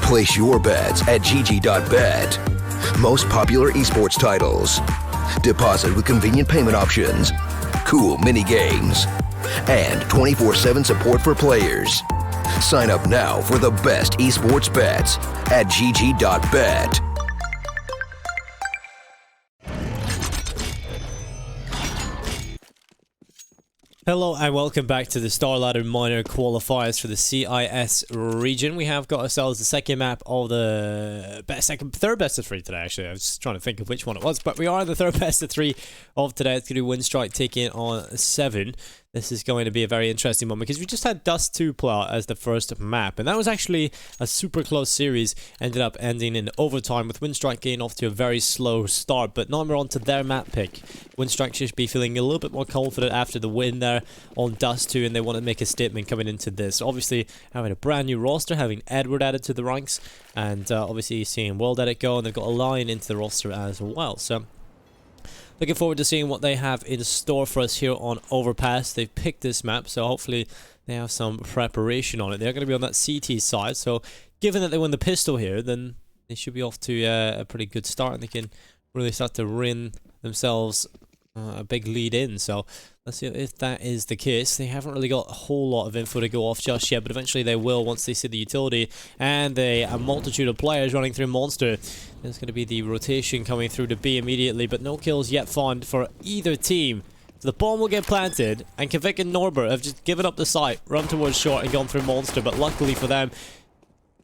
Place your bets at gg.bet. Most popular esports titles. Deposit with convenient payment options. Cool mini games. And 24/7 support for players. Sign up now for the best esports bets at gg.bet. Hello and welcome back to the StarLadder minor qualifiers for the CIS region. We have got ourselves the second map of the third best of three today, actually. I was just trying to think of which one it was, but we are the third best of three of today. It's going to be Winstrike taking on Se7en. This is going to be a very interesting one because we just had Dust 2 play out as the first map, and that was actually a super close series. Ended up ending in overtime with Winstrike getting off to a very slow start, but now we're on to their map pick. Winstrike should be feeling a little bit more confident after the win there on Dust 2, and they want to make a statement coming into this. Obviously, having a brand new roster, having Edward added to the ranks, and obviously seeing World Edit go, and they've got a Lion into the roster as well. So looking forward to seeing what they have in store for us here on Overpass. They've picked this map, so hopefully they have some preparation on it. They're going to be on that CT side, so given that they win the pistol here, then they should be off to a pretty good start, and they can really start to win themselves a big lead in. So let's see if that is the case. They haven't really got a whole lot of info to go off just yet, but eventually they will once they see the utility and a multitude of players running through Monster. There's going to be the rotation coming through to B immediately, but no kills yet found for either team. So the bomb will get planted, and Kvik and Norbert have just given up the site, run towards short and gone through Monster, but luckily for them,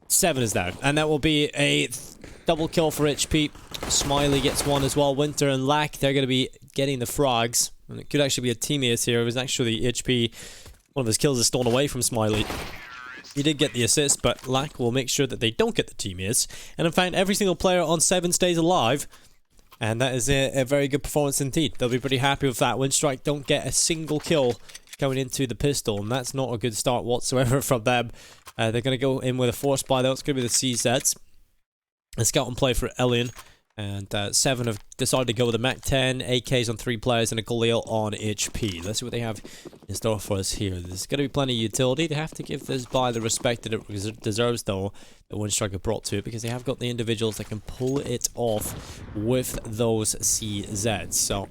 Se7en is down, and that will be a double kill for HP. Smiley gets one as well. Winter and Lack, they're going to be getting the frags, and it could actually be a teammate here. It was actually HP. One of his kills is stolen away from Smiley. He did get the assist, but Lack will make sure that they don't get the teammates. And in fact, every single player on Se7en stays alive, and that is a very good performance indeed. They'll be pretty happy with that. Winstrike don't get a single kill going into the pistol, and that's not a good start whatsoever from them. They're going to go in with a force buy, though. It's going to be the CZs. A scout and play for Elian. And Se7en have decided to go with a Mac 10, AKs on 3 players, and a Galil on HP. Let's see what they have in store for us here. There's going to be plenty of utility. They have to give this buy the respect that it deserves, though, that Winstrike have brought to it, because they have got the individuals that can pull it off with those CZs. So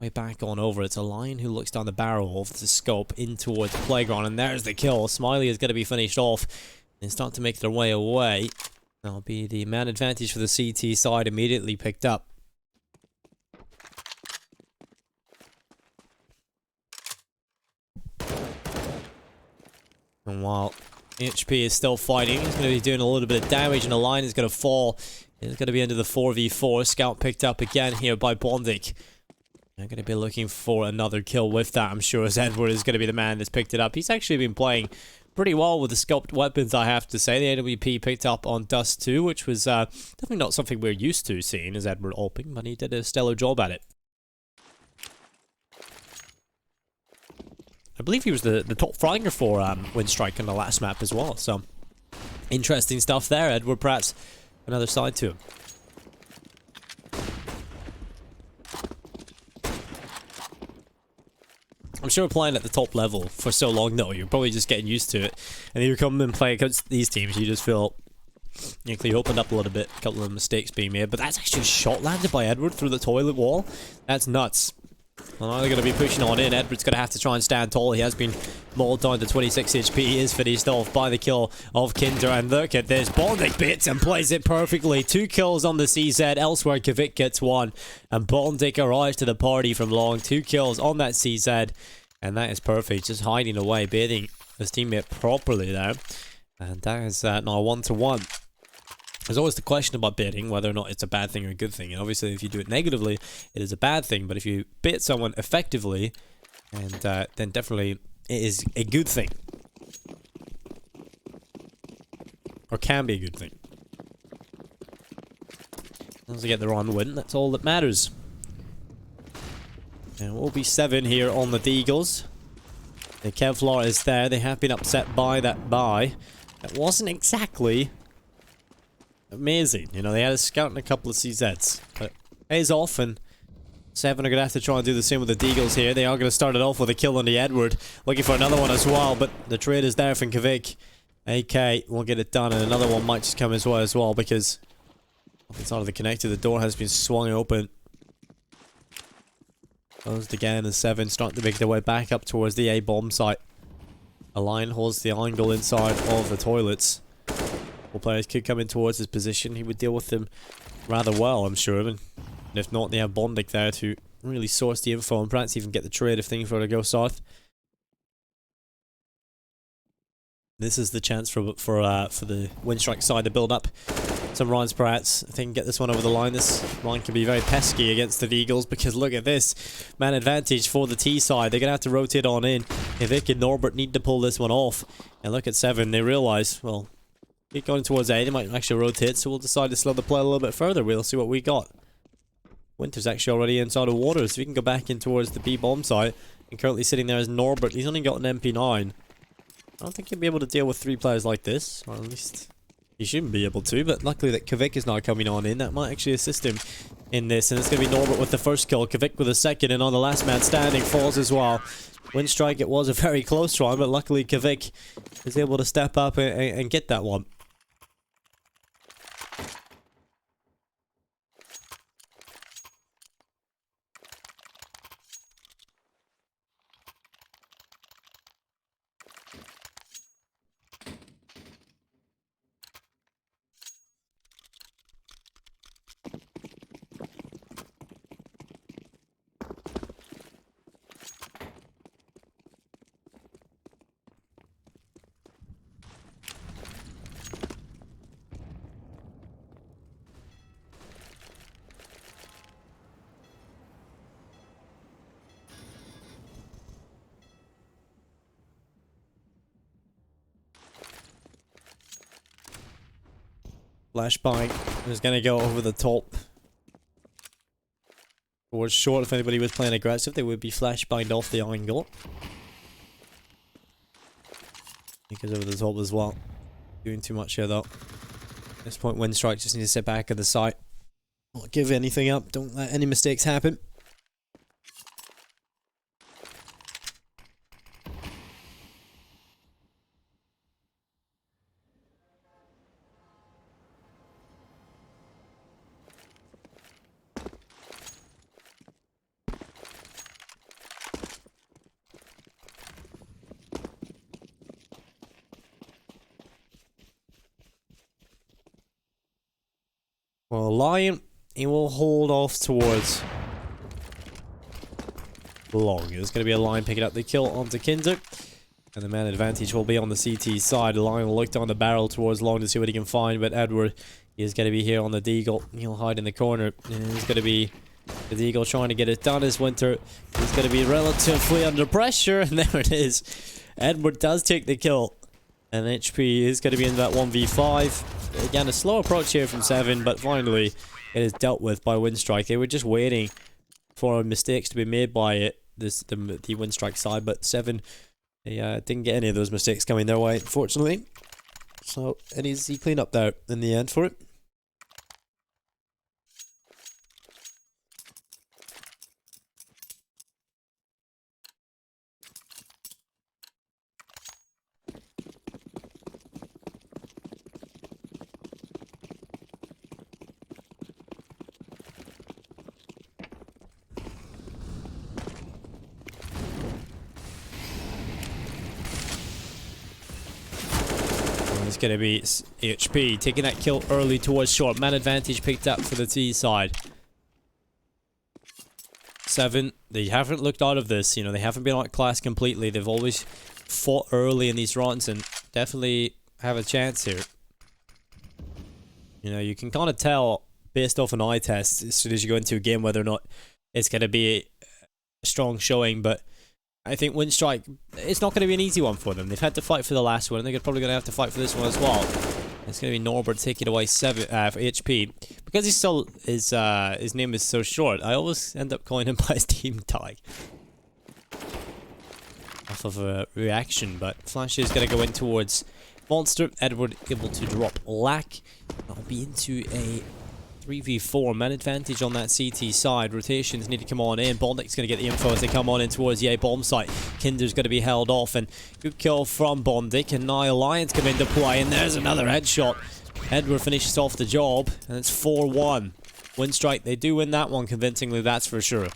way back on over, it's a Lion who looks down the barrel of the scope in towards the playground, and there's the kill. Smiley is going to be finished off and start to make their way away. That'll be the man advantage for the CT side immediately picked up. And while HP is still fighting, he's going to be doing a little bit of damage, and the line is going to fall. It's going to be into the 4v4. Scout picked up again here by Bondik. They're going to be looking for another kill with that, I'm sure, as Edward is going to be the man that's picked it up. He's actually been playing pretty well with the scoped weapons, I have to say. The AWP picked up on Dust 2, which was definitely not something we're used to seeing as Edward Olping, but he did a stellar job at it. I believe he was the top franger for Winstrike in the last map as well, so interesting stuff there. Edward Pratt's another side to him. I'm sure playing at the top level for so long, though, you're probably just getting used to it. And you come and play against these teams, you just feel you opened up a little bit, a couple of mistakes being made. But that's actually a shot landed by Edward through the toilet wall. That's nuts. Well, now they're going to be pushing on in. Edward's going to have to try and stand tall. He has been mauled down to 26 HP. He is finished off by the kill of Kinder. And look at this. Bondik bits and plays it perfectly. 2 kills on the CZ. Elsewhere, Kvik gets 1. And Bondik arrives to the party from long. 2 kills on that CZ. And that is perfect. Just hiding away, baiting his teammate properly there. And that is now 1-1. There's always the question about baiting, whether or not it's a bad thing or a good thing. And obviously, if you do it negatively, it is a bad thing. But if you bait someone effectively, and then definitely it is a good thing. Or can be a good thing. As long as you get the wrong win, that's all that matters. And we'll be 7 here on the Deagles. The Kevlar is there. They have been upset by that buy. That wasn't exactly amazing. You know, they had a scout and a couple of CZs. But it pays off, and Se7en are going to have to try and do the same with the Deagles here. They are going to start it off with a kill on the Edward. Looking for another one as well, but the trade is there from Kvik. AK will get it done, and another one might just come as well because it's out of the connector. The door has been swung open. Closed again, and Se7en starting to make their way back up towards the A bomb site. A Lion holds the angle inside of the toilets. All players could come in towards his position. He would deal with them rather well, I'm sure. And if not, they have Bondic there to really source the info and perhaps even get the trade if things were to go south. This is the chance for the Winstrike side to build up some runs, perhaps. If they can get this one over the line, this line can be very pesky against the Eagles, because look at this. Man advantage for the T side. They're going to have to rotate on in. Kvik and Norbert need to pull this one off. And look at Se7en. They realize, well, keep going towards A. They might actually rotate, so we'll decide to slow the play a little bit further. We'll see what we got. Winter's actually already inside of water, so we can go back in towards the B bomb site. And currently sitting there is Norbert. He's only got an MP9. I don't think he'll be able to deal with 3 players like this, or at least he shouldn't be able to, but luckily that Kvik is not coming on in. That might actually assist him in this, and it's going to be Norbert with the first kill, Kvik with the second, and on the last man standing falls as well. Winstrike, it was a very close one, but luckily Kvik is able to step up and get that one. Flashbang is going to go over the top towards short. If anybody was playing aggressive, they would be flashbanged off the angle. He goes over the top as well. Doing too much here though. At this point, Winstrike just needs to sit back at the site. Not give anything up. Don't let any mistakes happen. Well, Lion, he will hold off towards long. There's going to be a Lion picking up the kill onto Kinder. And the man advantage will be on the CT side. The Lion will look down the barrel towards long to see what he can find. But Edward is going to be here on the Deagle. He'll hide in the corner. And he's going to be the Deagle trying to get it done as Winter. He's going to be relatively under pressure. And there it is. Edward does take the kill. And HP is going to be in that 1v5. Again, a slow approach here from Se7en, but finally it is dealt with by Winstrike. They were just waiting for mistakes to be made by the Winstrike side, but Se7en, they didn't get any of those mistakes coming their way, unfortunately. So an easy cleanup there in the end for it. It's going to be HP taking that kill early towards short. Man advantage picked up for the T side. Se7en, they haven't looked out of this. You know, they haven't been outclassed completely. They've always fought early in these runs and definitely have a chance here. You know, you can kind of tell based off an eye test as soon as you go into a game whether or not it's going to be a strong showing, but I think Winstrike, it's not going to be an easy one for them. They've had to fight for the last one, and they're probably going to have to fight for this one as well. It's going to be Norbert taking away 7 for HP. Because he's still, his name is so short, I always end up calling him by his team tag. Off of a reaction, but Flash is going to go in towards Monster. Edward able to drop Lack. I'll be into a 3v4, man advantage on that CT side. Rotations need to come on in. Bondik's going to get the info as they come on in towards the A bomb site. Kinder's going to be held off, and good kill from Bondik, and now Alliance come into play, and there's another headshot. Edward finishes off the job, and it's 4-1. Winstrike, they do win that one convincingly, that's for sure.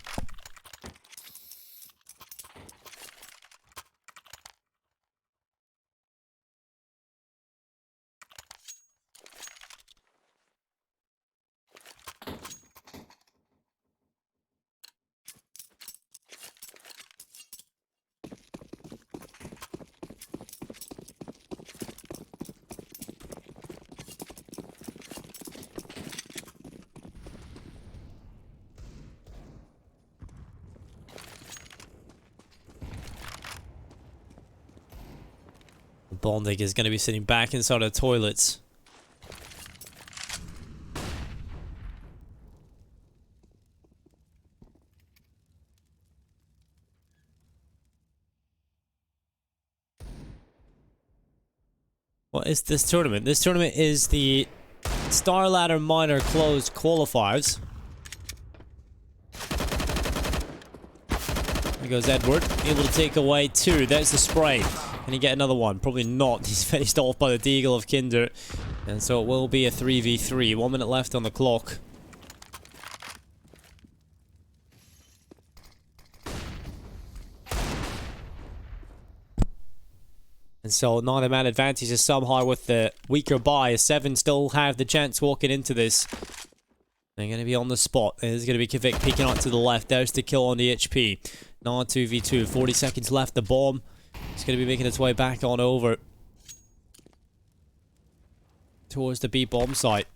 Bondik is going to be sitting back inside the toilets. What is this tournament? This tournament is the StarLadder Minor Closed Qualifiers. There goes Edward, able to take away 2. There's the spray. Can he get another one? Probably not. He's finished off by the deagle of Kinder. And so it will be a 3v3. 1 minute left on the clock. And so now the man advantage is somehow with the weaker buy. Se7en still have the chance walking into this. They're going to be on the spot. There's going to be Kvik peeking out to the left. There's the kill on the HP. Now 2v2. 40 seconds left. The bomb. It's going to be making its way back on over towards the B bomb site.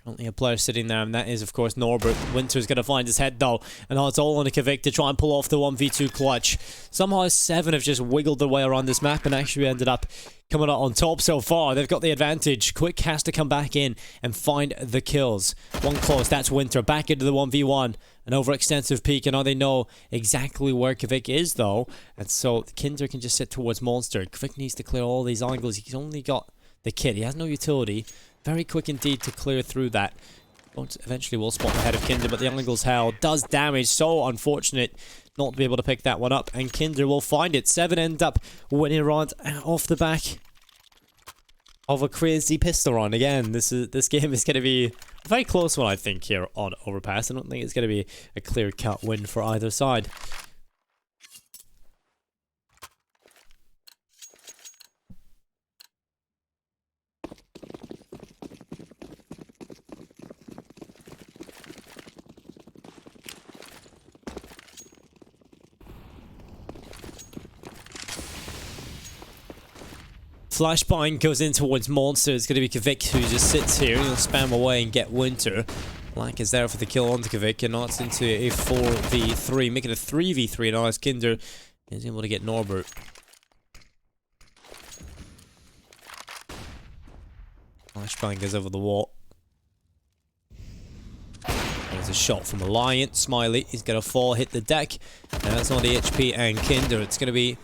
Currently a player sitting there, and that is, of course, Norbert. Winter's going to find his head, though. And now it's all on to Kvik to try and pull off the 1v2 clutch. Somehow Se7en have just wiggled their way around this map and actually ended up coming out on top so far. They've got the advantage. Quick has to come back in and find the kills. One close, that's Winter. Back into the 1v1. An overextensive peek, and now they know exactly where Kvik is, though. And so Kinder can just sit towards Monster. Kvik needs to clear all these angles. He's only got the kit. He has no utility. Very quick indeed to clear through that. Eventually will spot the head of Kinder, but the angle's held. Does damage. So unfortunate not to be able to pick that one up. And Kinder will find it. Se7en end up winning around off the back of a crazy pistol round. Again, this game is going to be a very close one, I think, here on Overpass. I don't think it's going to be a clear-cut win for either side. Flashbang goes in towards Monster. It's going to be Kvik who just sits here. He'll spam away and get Winter. Black is there for the kill onto Kvik, and now it's into a 4v3. Make it a 3v3 now as Kinder is able to get Norbert. Flashbang goes over the wall. There's a shot from Alliance. Smiley, he's going to fall, hit the deck. And that's on the HP and Kinder. It's going to be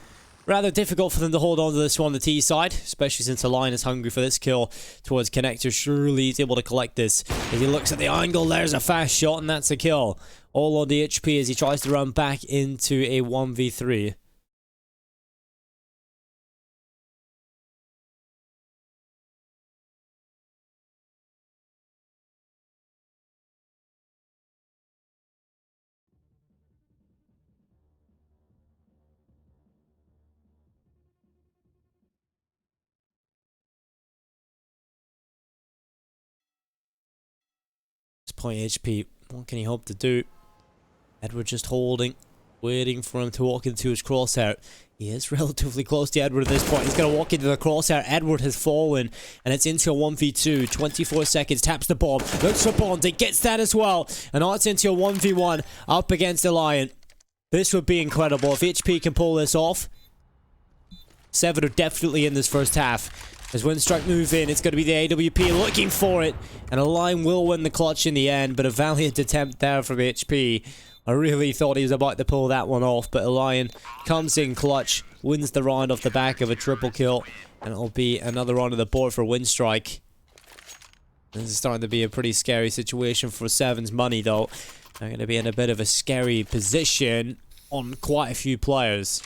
rather difficult for them to hold on to this one on the T side, especially since Alliance is hungry for this kill towards Connector. Surely he's able to collect this. As he looks at the angle, there's a fast shot, and that's a kill. All on the HP as he tries to run back into a 1v3. Point HP. What can he hope to do? Edward just holding, waiting for him to walk into his crosshair. He is relatively close to Edward at this point. He's going to walk into the crosshair. Edward has fallen, and it's into a 1v2. 24 seconds, taps the bomb, looks for Bonding, gets that as well. And now it's into a 1v1 up against Alliance. This would be incredible if HP can pull this off. Se7en are definitely in this first half. As Winstrike move in, it's going to be the AWP looking for it. And Alliance will win the clutch in the end, but a valiant attempt there from HP. I really thought he was about to pull that one off, but Alliance comes in clutch, wins the round off the back of a triple kill, and it'll be another round of the board for Winstrike. This is starting to be a pretty scary situation for Se7en's money, though. They're going to be in a bit of a scary position on quite a few players.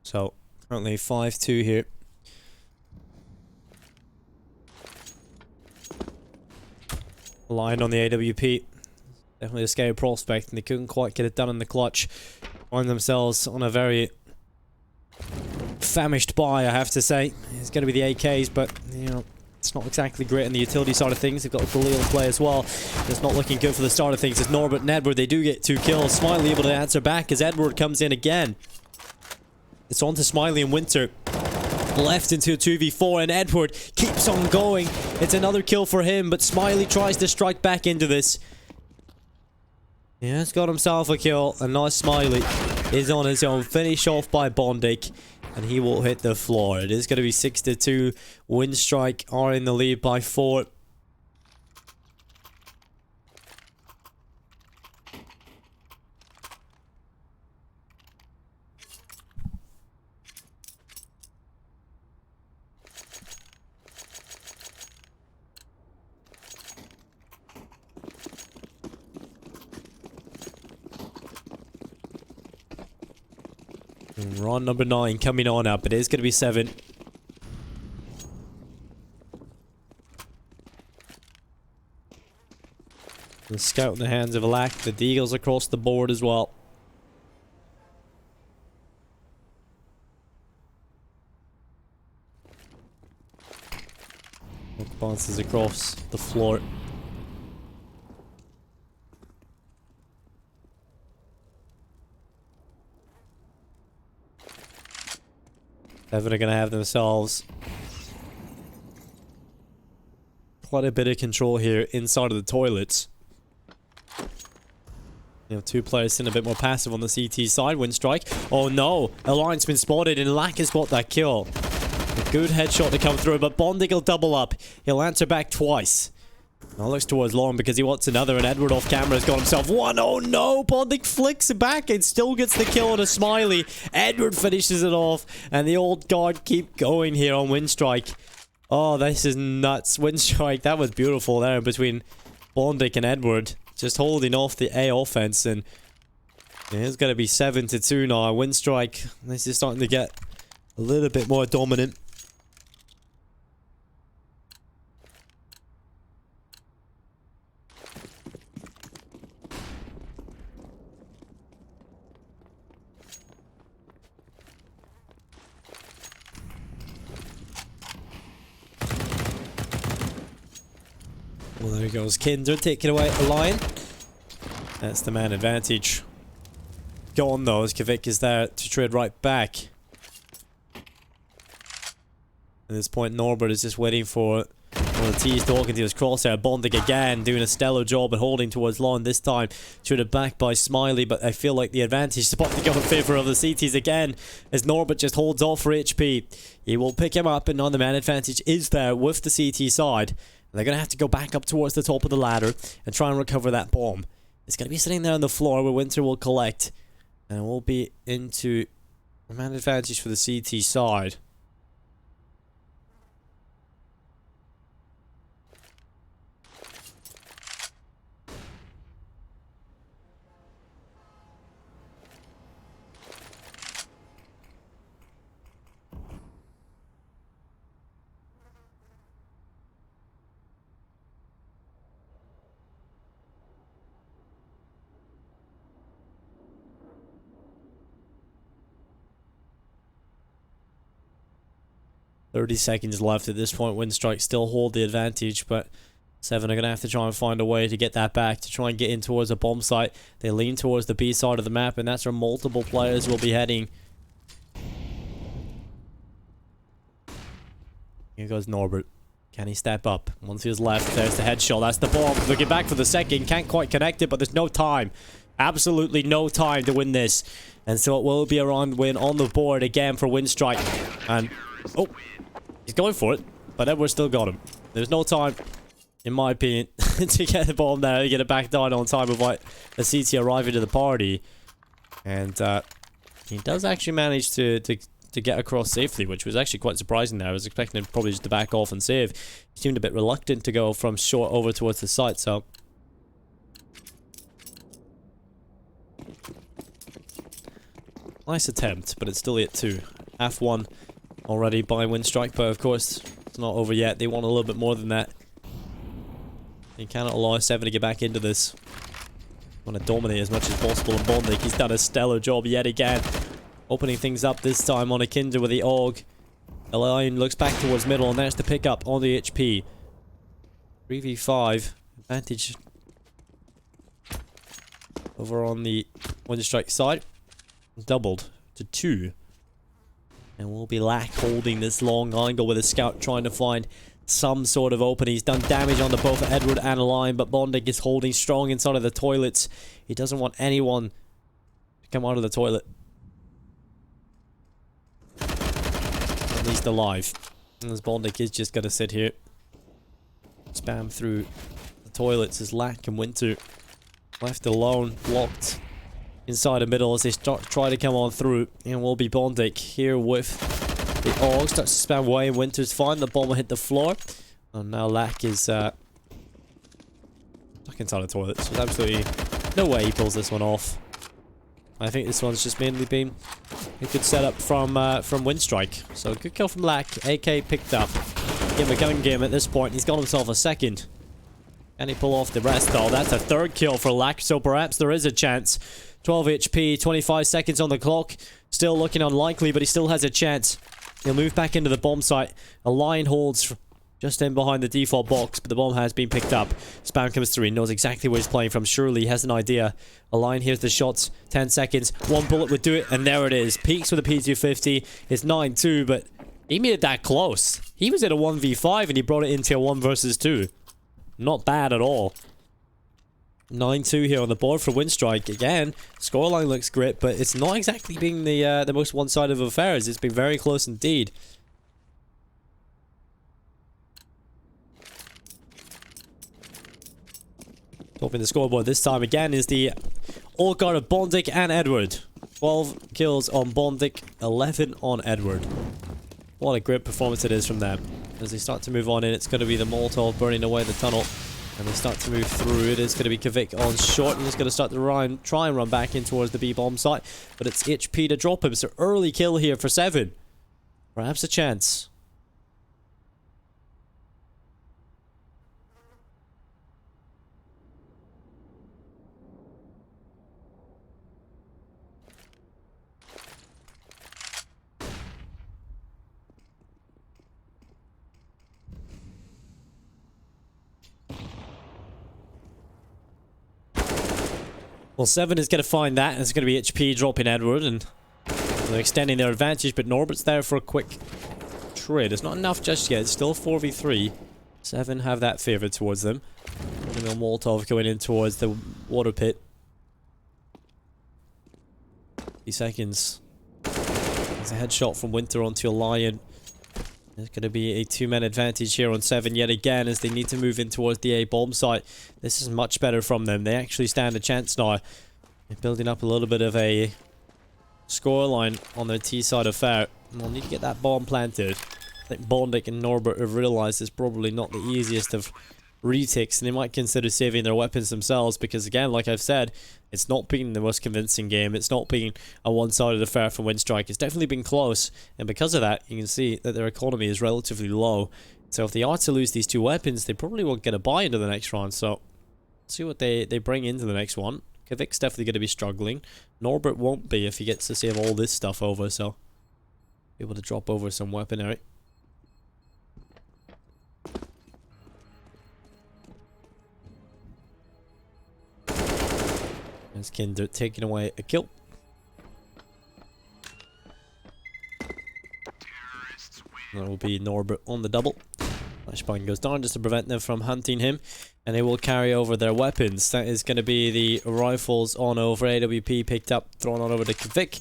So, currently 5-2 here. Line on the AWP. Definitely a scary prospect, and they couldn't quite get it done in the clutch. Find themselves on a very famished buy, I have to say. It's going to be the AKs, but, you know, it's not exactly great on the utility side of things. They've got Galil in play as well. It's not looking good for the start of things. It's Norbert and Edward. They do get 2 kills. Smiley able to answer back as Edward comes in again. It's on to Smiley and Winter. Left into a 2v4, and Edward keeps on going. It's another kill for him, but Smiley tries to strike back into this. Yeah, he's got himself a kill, and now Smiley is on his own. Finish off by Bondik, and he will hit the floor. It is going to be 6-2. Winstrike are in the lead by 4. Run number 9 coming on up. It is going to be 7. The scout in the hands of Alak. The Deagles across the board as well. Bounces across the floor. Se7en are going to have themselves quite a bit of control here inside of the toilets. You have 2 players sitting a bit more passive on the CT side. Winstrike. Oh no! Alliance been spotted, and Lack has got that kill. A good headshot to come through, but Bondig will double up. He'll answer back twice. Now looks towards Long because he wants another, and Edward off camera has got himself one. Oh no! Bondig flicks it back and still gets the kill on a Smiley. Edward finishes it off, and the old guard keep going here on Winstrike. Oh, this is nuts. Winstrike, that was beautiful there between Bondig and Edward. Just holding off the A offense, and it's going to be 7-2 now. Winstrike, this is starting to get a little bit more dominant. Well, there goes Kinder taking away a line. That's the man advantage. Gone though, as Kvik is there to trade right back. At this point, Norbert is just waiting for the T's talking to his crosshair. Bondig again, doing a stellar job at holding towards Lawn this time. Traded back by Smiley, but I feel like the advantage is about to go in favour of the CTs again, as Norbert just holds off for HP. He will pick him up, and now the man advantage is there with the CT side. They're going to have to go back up towards the top of the ladder and try and recover that bomb. It's going to be sitting there on the floor where Winter will collect. And we'll be into a man advantage for the CT side. 30 seconds left at this point. Winstrike still hold the advantage, but Se7en are going to have to try and find a way to get that back, to try and get in towards a bomb site. They lean towards the B side of the map, and that's where multiple players will be heading. Here goes Norbert. Can he step up? Once he was left, there's the headshot. That's the bomb. Looking back for the second. Can't quite connect it, but there's no time. Absolutely no time to win this. And so it will be a round win on the board again for Winstrike. And, oh, he's going for it, but Edward still got him. There's no time, in my opinion, to get the bomb there, to get it back down on time without the CT arriving to the party. And he does actually manage to get across safely, which was actually quite surprising there. I was expecting him probably just to back off and save. He seemed a bit reluctant to go from short over towards the site, so... Nice attempt, but it's still at 2. Half one already by Winstrike, but of course, it's not over yet. They want a little bit more than that. They cannot allow Se7en to get back into this. Want to dominate as much as possible, and Bondik, he's done a stellar job yet again. Opening things up this time on a Kinder with the AUG. Lion looks back towards middle, and there's the pickup on the HP. 3v5. Advantage over on the Winstrike side. Doubled to 2. And we'll be Lack holding this long angle with a scout, trying to find some sort of opening. He's done damage on both Edward and Lion, but Bondik is holding strong inside of the toilets. He doesn't want anyone to come out of the toilet. At least alive. And as Bondik is just going to sit here. Spam through the toilets as Lack and Winter left alone, blocked inside the middle as they try to come on through. And will be Bondik here with the AUG. Starts to spam away, and Winter's fine. The bomb will hit the floor. And now Lack is stuck inside the toilet. So there's absolutely no way he pulls this one off. I think this one's just mainly been a good setup from Winstrike. So good kill from Lack. AK picked up. Give him a gun game at this point. He's got himself a second. Can he pull off the rest though? That's a third kill for Lack, so perhaps there is a chance. 12 HP, 25 seconds on the clock. Still looking unlikely, but he still has a chance. He'll move back into the bomb site. A Lion holds just in behind the default box, but the bomb has been picked up. Spam comes through. He knows exactly where he's playing from. Surely he has an idea. A Lion hears the shots. 10 seconds. One bullet would do it, and there it is. Peaks with a P250. It's 9-2, but he made it that close. He was at a 1v5, and he brought it into a 1 versus 2. Not bad at all. 9-2 here on the board for Winstrike. Again, scoreline looks great, but it's not exactly being the most one-sided of affairs. It's been very close indeed. Topping the scoreboard this time again is the all guard of Bondik and Edward. 12 kills on Bondik, 11 on Edward. What a great performance it is from them. As they start to move on in, it's going to be the Molotov burning away the tunnel. And they start to move through. It is going to be Kvik on short. He's going to start to try and run back in towards the B-bomb site. But it's HP to drop him. So early kill here for Se7en. Perhaps a chance. Well, Se7en is going to find that, and it's going to be HP dropping Edward, and they're extending their advantage, but Norbert's there for a quick trade. It's not enough just yet. It's still 4v3. Se7en have that favor towards them. And then Molotov going in towards the water pit. 50 seconds. There's a headshot from Winter onto a Lion. There's going to be a 2-man advantage here on Se7en yet again as they need to move in towards the A bomb site. This is much better from them. They actually stand a chance now. They're building up a little bit of a scoreline on their T side of fair. And they'll need to get that bomb planted. I think Bondik and Norbert have realized it's probably not the easiest of retakes, and they might consider saving their weapons themselves because, again, like I've said, it's not been the most convincing game. It's not been a one-sided affair for Winstrike. It's definitely been close, and because of that, you can see that their economy is relatively low. So if they are to lose these two weapons, they probably won't get a buy into the next round. So let's see what they bring into the next one. Kvik's definitely going to be struggling. Norbert won't be if he gets to save all this stuff over, so able to drop over some weaponry. As Kinder taking away a kill. That will be Norbert on the double. Flashbang goes down just to prevent them from hunting him. And they will carry over their weapons. That is going to be the rifles on over. AWP picked up, thrown on over to Kvik.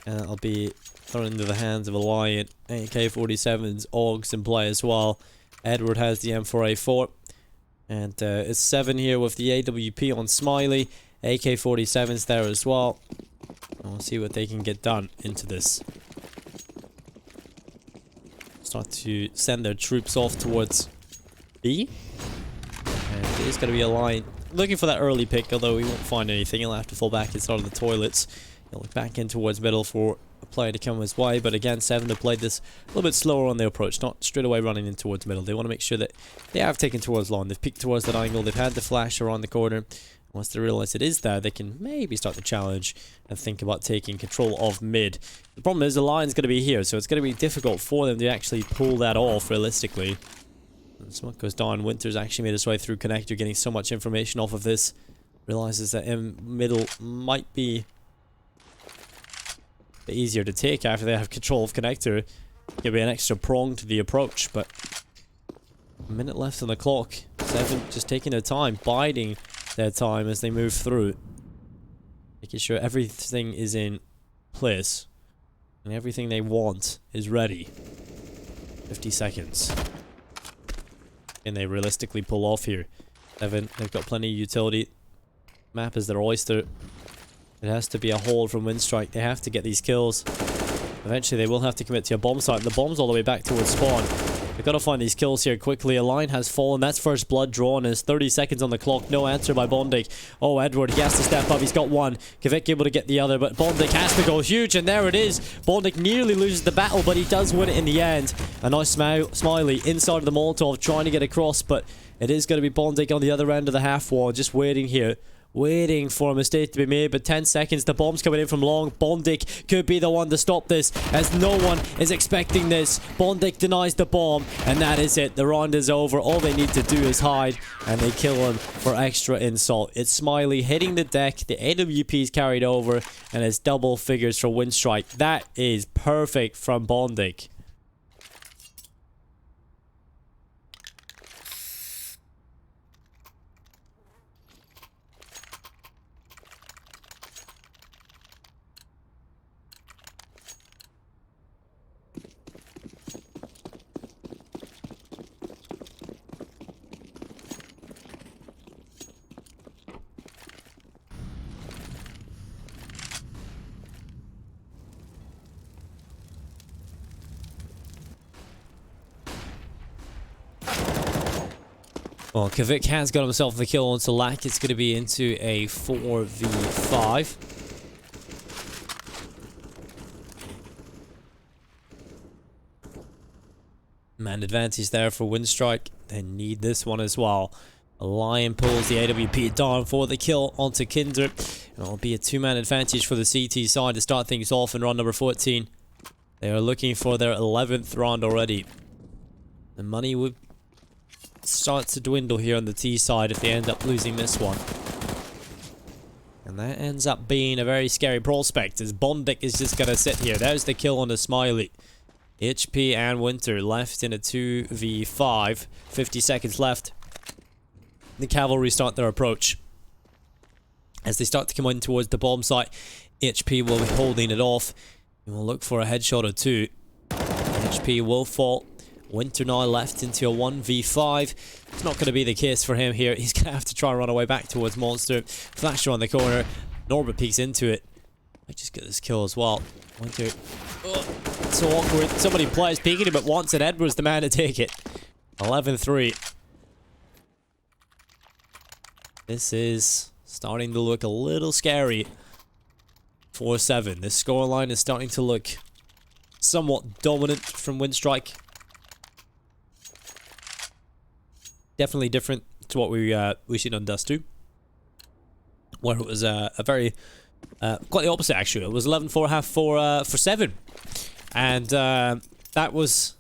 And that'll be thrown into the hands of Alliant. AK-47s, AUGs in play as well. Edward has the M4A4. And it's Se7en here with the AWP on Smiley. AK-47s there as well. And we'll see what they can get done into this. Start to send their troops off towards B. And it is going to be Alliant looking for that early pick, although he won't find anything. He'll have to fall back inside of the toilets. He'll look back in towards middle for a player to come his way. But again, Se7en have played this a little bit slower on their approach, not straight away running in towards middle. They want to make sure that they have taken towards long. They've peeked towards that angle. They've had the flash around the corner. Once they realize it is there, they can maybe start the challenge and think about taking control of mid. The problem is the line's going to be here, so it's going to be difficult for them to actually pull that off realistically. And smoke goes down. Winter's actually made his way through connector, getting so much information off of this. Realizes that in middle might be a bit easier to take after they have control of connector. Give be an extra prong to the approach, but a minute left on the clock. Se7en just taking their time, biding their time as they move through, making sure everything is in place and everything they want is ready. 50 seconds. Can they realistically pull off here? Se7en, they've got plenty of utility. Map is their oyster. It has to be a hold from Winstrike. They have to get these kills. Eventually they will have to commit to a bomb site. The bomb's all the way back towards spawn. They've got to find these kills here quickly. A line has fallen. That's first blood drawn. There's 30 seconds on the clock. No answer by Bondik. Oh, Edward, he has to step up. He's got one. Kvik able to get the other, but Bondik has to go huge, and there it is. Bondik nearly loses the battle, but he does win it in the end. And now Smiley inside of the Molotov trying to get across, but it is going to be Bondik on the other end of the half wall, just waiting here. Waiting for a mistake to be made, but 10 seconds. The bomb's coming in from long. Bondik could be the one to stop this, as no one is expecting this. Bondik denies the bomb, and that is it. The round is over. All they need to do is hide, and they kill him for extra insult. It's Smiley hitting the deck. The AWP's carried over, and it's double figures for Winstrike. That is perfect from Bondik. Well, Kvik has got himself the kill on Selak. It's going to be into a 4v5. Man advantage there for Winstrike. They need this one as well. A Lion pulls the AWP down for the kill onto Kinder. And it'll be a two-man advantage for the CT side to start things off in round number 14. They are looking for their 11th round already. The money would start to dwindle here on the T side if they end up losing this one. And that ends up being a very scary prospect, as Bondik is just going to sit here. There's the kill on the Smiley. HP and Winter left in a 2v5. 50 seconds left. The cavalry start their approach. As they start to come in towards the bomb site, HP will be holding it off. And we'll look for a headshot or two. HP will fall. Winter now left into a 1v5. It's not going to be the case for him here. He's going to have to try and run away back towards Monster. Flash around the corner. Norbert peeks into it. Might just get this kill as well. Winter. Oh, so awkward. Somebody plays peeking him at once, and Edward's the man to take it. 11-3. This is starting to look a little scary for Se7en. This scoreline is starting to look somewhat dominant from Winstrike. Definitely different to what we seen on Dust 2, where it was a very quite the opposite actually. It was 11-4 half for Se7en, and that was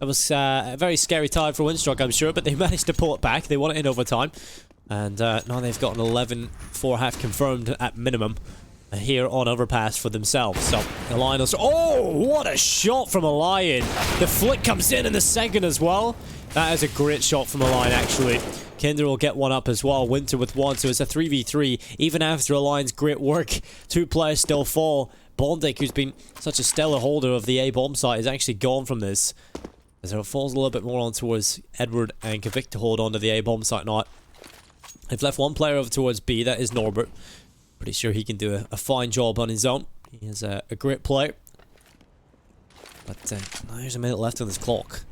a very scary time for Winstrike, I'm sure. But they managed to pull it back. They won it in overtime. And now they've got an 11-4 half confirmed at minimum here on Overpass for themselves. So the Lions. Oh, what a shot from a Lion! The flick comes in the second as well. That is a great shot from a Lion, actually. Kinder will get one up as well. Winter with one, so it's a 3v3. Even after a Lion's great work, 2 players still fall. Bondic, who's been such a stellar holder of the A bomb site, is actually gone from this. As it falls a little bit more on towards Edward and Kavik to hold on to the A bomb site now. They've left one player over towards B, that is Norbert. Pretty sure he can do a fine job on his own. He is a great player. But now there's a minute left on this clock.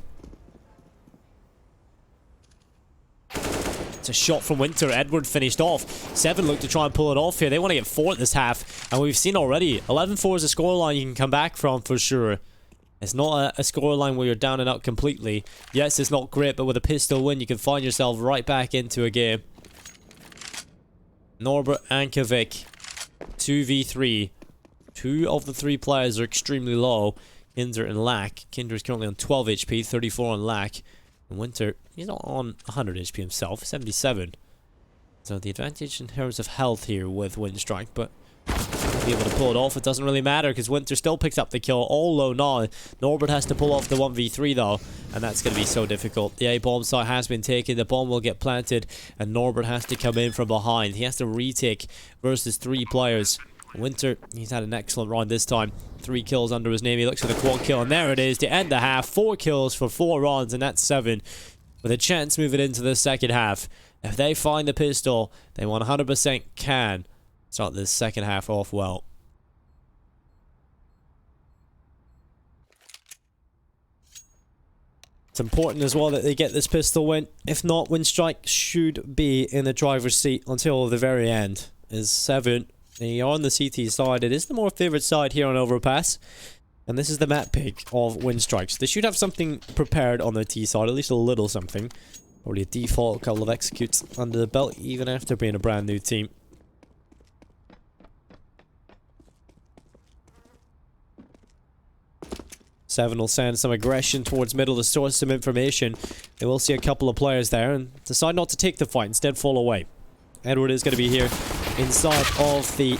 It's a shot from Winter. Edward finished off. Se7en look to try and pull it off here. They want to get 4 at this half. And we've seen already, 11-4 is a scoreline you can come back from for sure. It's not a scoreline where you're down and out completely. Yes, it's not great, but with a pistol win, you can find yourself right back into a game. Norbert and Kavik, 2v3. 2 of the 3 players are extremely low. Kinder and Lack. Kinder is currently on 12 HP, 34 on Lack. And Winter, he's not on 100 HP himself, 77. So the advantage in terms of health here with Winstrike, but to be able to pull it off, it doesn't really matter because Winter still picks up the kill all low now. Norbert has to pull off the 1v3 though, and that's going to be so difficult. The A bomb site has been taken, the bomb will get planted, and Norbert has to come in from behind. He has to retake versus 3 players. Winter, he's had an excellent round this time. 3 kills under his name. He looks for the quad kill, and there it is to end the half. 4 kills for 4 rounds, and that's 7. With a chance moving into the second half. If they find the pistol, they 100% can start this second half off well. It's important as well that they get this pistol win. If not, Winstrike should be in the driver's seat until the very end. Is Se7en. They are on the CT side. It is the more favored side here on Overpass. And this is the map pick of Winstrikes. They should have something prepared on their T side, at least a little something. Probably a default couple of executes under the belt, even after being a brand new team. Se7en will send some aggression towards middle to source some information. They will see a couple of players there and decide not to take the fight, instead fall away. Edward is going to be here inside of the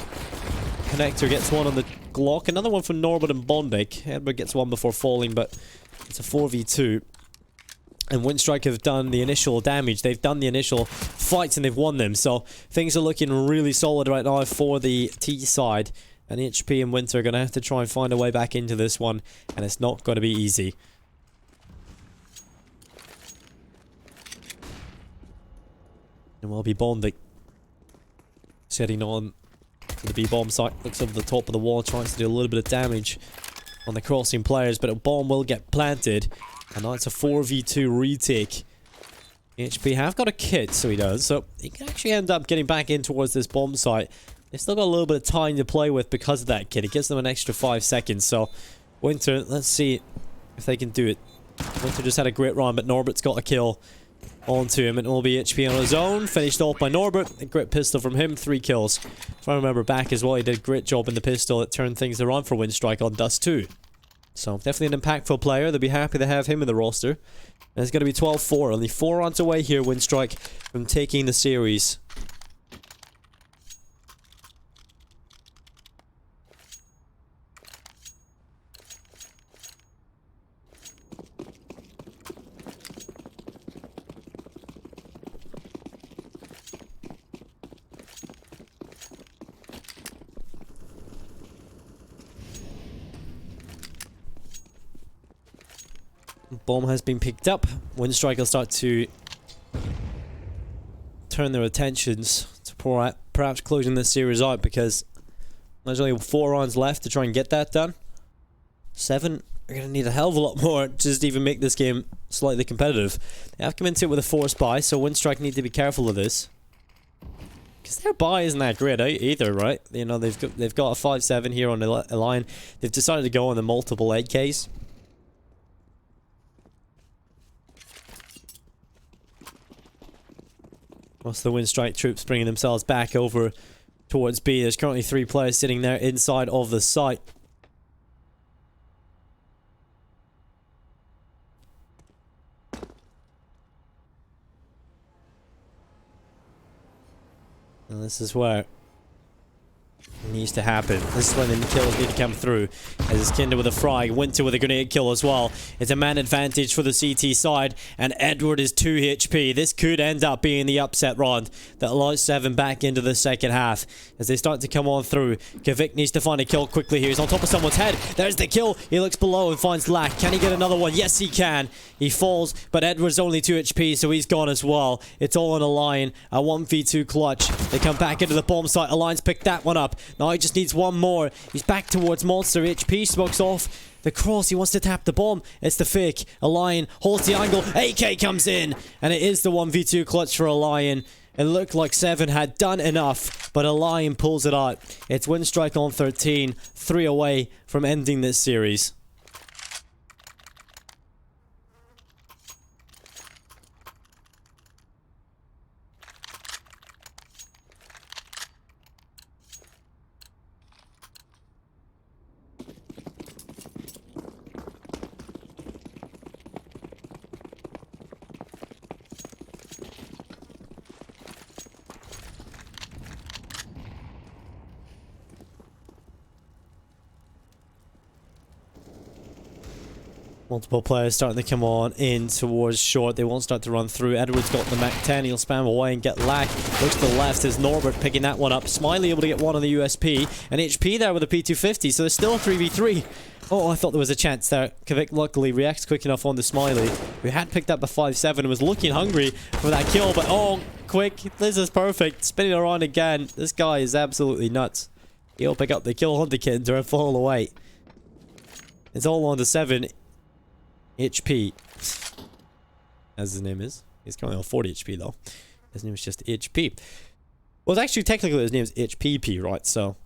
connector, gets one on the Glock, another one from Norbert and Bondic. Edward gets one before falling, but it's a 4v2. And Winstrike have done the initial damage, they've done the initial fights and they've won them, so things are looking really solid right now for the T side. And HP and Winter are going to have to try and find a way back into this one, and it's not going to be easy. And will be Bondic setting on to the B bomb site, looks over the top of the wall, tries to do a little bit of damage on the crossing players, but a bomb will get planted. And now it's a 4v2 retake. HP have got a kit, so he does, so he can actually end up getting back in towards this bomb site. They've still got a little bit of time to play with because of that kit. It gives them an extra 5 seconds, so Winter, let's see if they can do it. Winter just had a great run, but Norbert's got a kill onto him, and it will be HP on his own. Finished off by Norbert. A great pistol from him, 3 kills. If I remember back as well, he did a great job in the pistol. It turned things around for Winstrike on Dust 2. So, definitely an impactful player. They'll be happy to have him in the roster. And it's going to be 12-4. Only 4 rounds away here, Winstrike, from taking the series. Bomb has been picked up. Winstrike will start to turn their attentions to perhaps closing this series out, because there's only 4 rounds left to try and get that done. Se7en are going to need a hell of a lot more just to even make this game slightly competitive. They have come into it with a force buy, so Winstrike need to be careful of this. Because their buy isn't that great either, right? You know, they've got a 5-7 here on the line. They've decided to go on the multiple 8Ks. Whilst the Winstrike troops bringing themselves back over towards B. There's currently 3 players sitting there inside of the site. And this is where it needs to happen. This is when the kills need to come through. As it's Kinder with a frag, Winter with a grenade kill as well. It's a man advantage for the CT side, and Edward is 2 HP. This could end up being the upset round that allows Se7en back into the second half. As they start to come on through, Kvik needs to find a kill quickly here. He's on top of someone's head. There's the kill. He looks below and finds Lack. Can he get another one? Yes, he can. He falls, but Edward's only 2 HP, so he's gone as well. It's all on a line. A 1v2 clutch. They come back into the bomb site. Alliance picked that one up. Now he just needs one more. He's back towards Monster. HP smokes off the cross. He wants to tap the bomb. It's the fake. A Lion holds the angle. AK comes in. And it is the 1v2 clutch for a Lion. It looked like Se7en had done enough, but a Lion pulls it out. It's Winstrike on 13. 3 away from ending this series. Multiple players starting to come on in towards short. They won't start to run through. Edward's got the Mac 10. He'll spam away and get Lack. Looks to the left as Norbert picking that one up. Smiley able to get one on the USP. And HP there with a P250. So there's still a 3v3. Oh, I thought there was a chance there. Kvik luckily reacts quick enough on the Smiley, who had picked up a 5-7 and was looking hungry for that kill. But oh, quick. This is perfect. Spinning around again. This guy is absolutely nuts. He'll pick up the kill on the Kinder and fall away. It's all on to Se7en. HP, as his name is. He's currently on 40 HP though. His name is just HP. Well, it's actually technically his name is HPP, right? So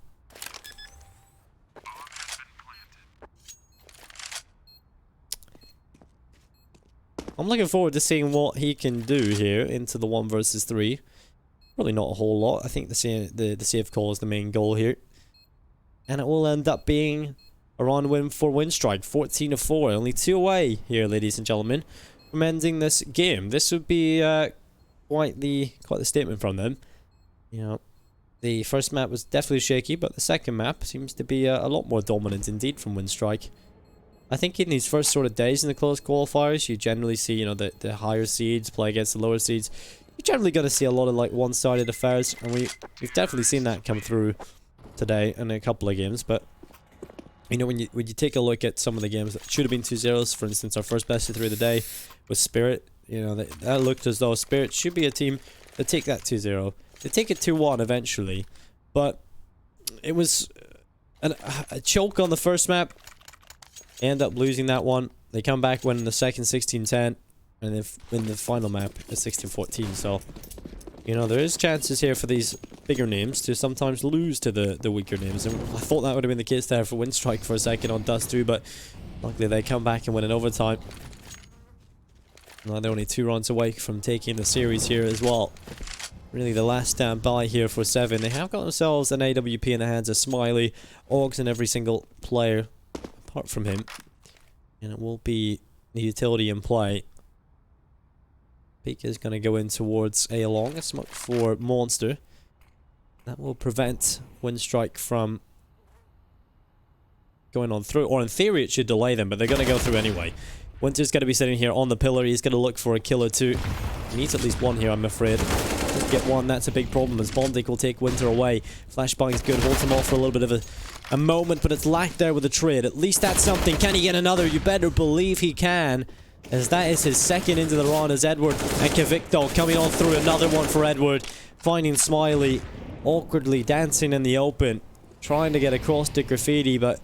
I'm looking forward to seeing what he can do here into the 1 versus 3. Probably not a whole lot. I think the save call is the main goal here, and it will end up being a round win for Winstrike, 14-4, only 2 away here, ladies and gentlemen, from ending this game. This would be quite the statement from them. You know, the first map was definitely shaky, but the second map seems to be a lot more dominant indeed from Winstrike. I think in these first sort of days in the closed qualifiers, you generally see, you know, the higher seeds play against the lower seeds. You're generally going to see a lot of like one-sided affairs, and we've definitely seen that come through today in a couple of games, but you know, when you take a look at some of the games that should have been 2-0s, for instance, our first best of 3 of the day was Spirit. You know, that looked as though Spirit should be a team that take that 2-0. They take it 2-1 eventually, but it was a choke on the first map. They end up losing that one. They come back, win the second 16-10, and then win the final map at 16-14. So, you know, there is chances here for these bigger names to sometimes lose to the weaker names. And I thought that would have been the case there for Winstrike for a second on Dust 2, but luckily they come back and win in overtime. Now they're only 2 rounds away from taking the series here as well. Really the last stand by here for Se7en. They have got themselves an AWP in the hands of Smiley, Augs and every single player apart from him. And it will be the utility in play. Peak is going to go in towards A long. A smoke for Monster. That will prevent Winstrike from going on through. Or in theory it should delay them, but they're going to go through anyway. Winter's going to be sitting here on the pillar. He's going to look for a kill or 2. He needs at least 1 here, I'm afraid. Just get 1, that's a big problem as Bondic will take Winter away. Flashbang's good, holds him off for a little bit of a moment, but it's Lack there with a trade. At least that's something. Can he get another? You better believe he can, as that is his second into the round as Edward and Kvik though coming on through. Another one for Edward, finding Smiley awkwardly dancing in the open, trying to get across to Graffiti, but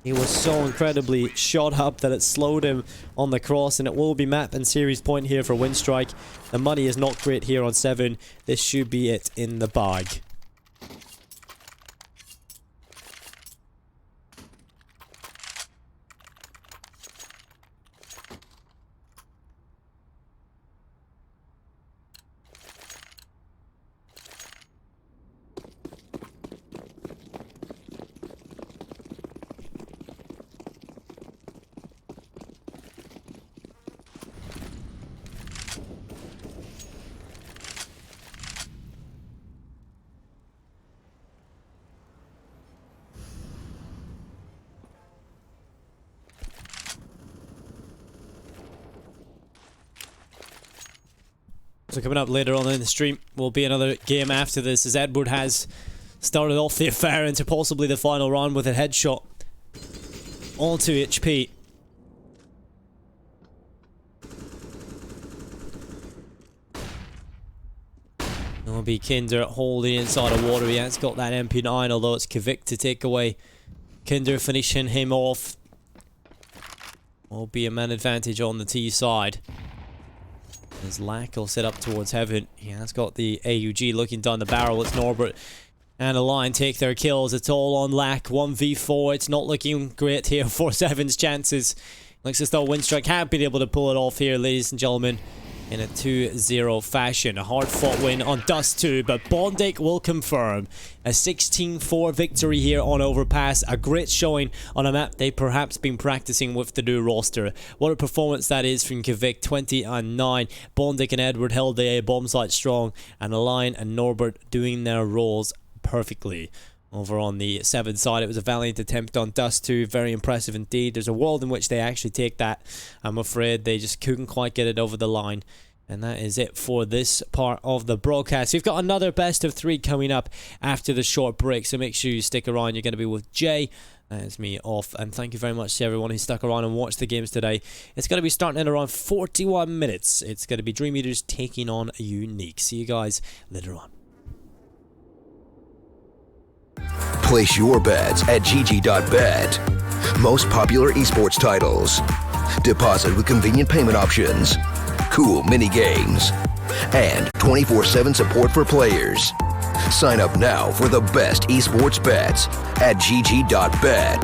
he was so incredibly shot up that it slowed him on the cross, and it will be map and series point here for Winstrike. The money is not great here on Se7en. This should be it in the bag. So coming up later on in the stream will be another game after this, as Edward has started off the affair into possibly the final round with a headshot. All 2 HP. It'll be Kinder holding inside of water. He has got that MP9, although it's Kvik to take away. Kinder finishing him off. Will be a man advantage on the T side. As Lack will set up towards heaven. He has got the AUG looking down the barrel. It's Norbert and Align take their kills. It's all on Lack. 1v4. It's not looking great here for Se7en's chances. Looks as though Winstrike have been able to pull it off here, ladies and gentlemen, in a 2-0 fashion. A hard-fought win on Dust 2, but Bondik will confirm a 16-4 victory here on Overpass. A great showing on a map they've perhaps been practicing with the new roster. What a performance that is from Kvik, 20-9. Bondik and Edward held the A bomb site strong, and Align and Norbert doing their roles perfectly. Over on the Se7en side, it was a valiant attempt on Dust 2. Very impressive indeed. There's a world in which they actually take that. I'm afraid they just couldn't quite get it over the line. And that is it for this part of the broadcast. We've got another best of 3 coming up after the short break, so make sure you stick around. You're going to be with Jay. That is me off. And thank you very much to everyone who stuck around and watched the games today. It's going to be starting in around 41 minutes. It's going to be Dream Eaters taking on Unique. See you guys later on. Place your bets at gg.bet. Most popular esports titles. Deposit with convenient payment options. Cool mini games. And 24/7 support for players. Sign up now for the best esports bets at gg.bet.